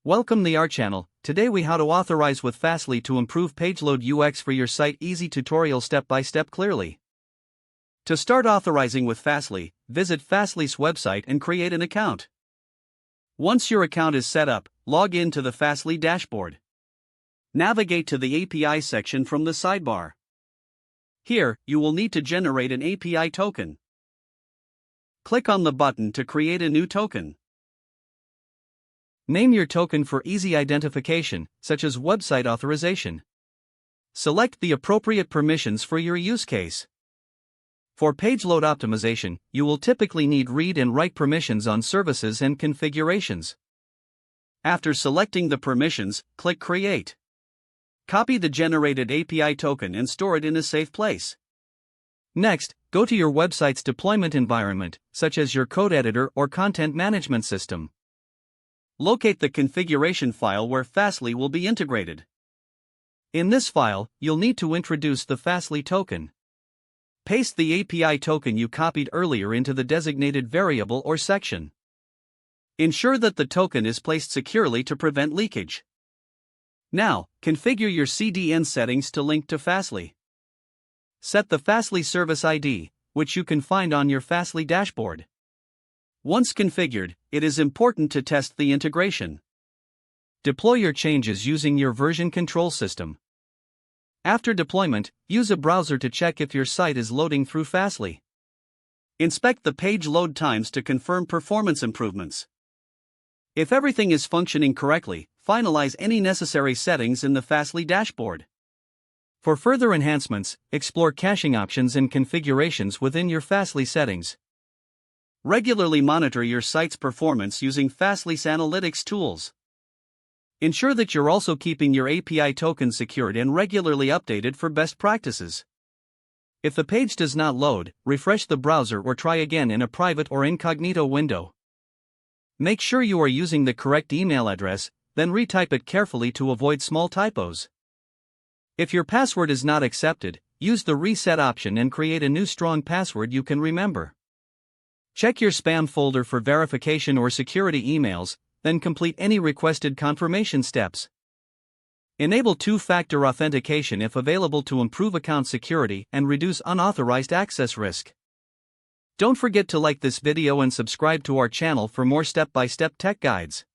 Welcome to our channel. Today we how to authorize with Fastly to improve page load UX for your site. Easy tutorial step by step clearly. To start authorizing with Fastly, visit Fastly's website and create an account. Once your account is set up, log in to the Fastly dashboard. Navigate to the API section from the sidebar. Here, you will need to generate an API token. Click on the button to create a new token. Name your token for easy identification, such as website authorization. Select the appropriate permissions for your use case. For page load optimization, you will typically need read and write permissions on services and configurations. After selecting the permissions, click Create. Copy the generated API token and store it in a safe place. Next, go to your website's deployment environment, such as your code editor or content management system. Locate the configuration file where Fastly will be integrated. In this file, you'll need to introduce the Fastly token. Paste the API token you copied earlier into the designated variable or section. Ensure that the token is placed securely to prevent leakage. Now, configure your CDN settings to link to Fastly. Set the Fastly service ID, which you can find on your Fastly dashboard. Once configured, it is important to test the integration. Deploy your changes using your version control system. After deployment, use a browser to check if your site is loading through Fastly. Inspect the page load times to confirm performance improvements. If everything is functioning correctly, finalize any necessary settings in the Fastly dashboard. For further enhancements, explore caching options and configurations within your Fastly settings. Regularly monitor your site's performance using Fastly's analytics tools. Ensure that you're also keeping your API token secured and regularly updated for best practices. If the page does not load, refresh the browser or try again in a private or incognito window. Make sure you are using the correct email address, then retype it carefully to avoid small typos. If your password is not accepted, use the reset option and create a new strong password you can remember. Check your spam folder for verification or security emails, then complete any requested confirmation steps. Enable two-factor authentication if available to improve account security and reduce unauthorized access risk. Don't forget to like this video and subscribe to our channel for more step-by-step tech guides.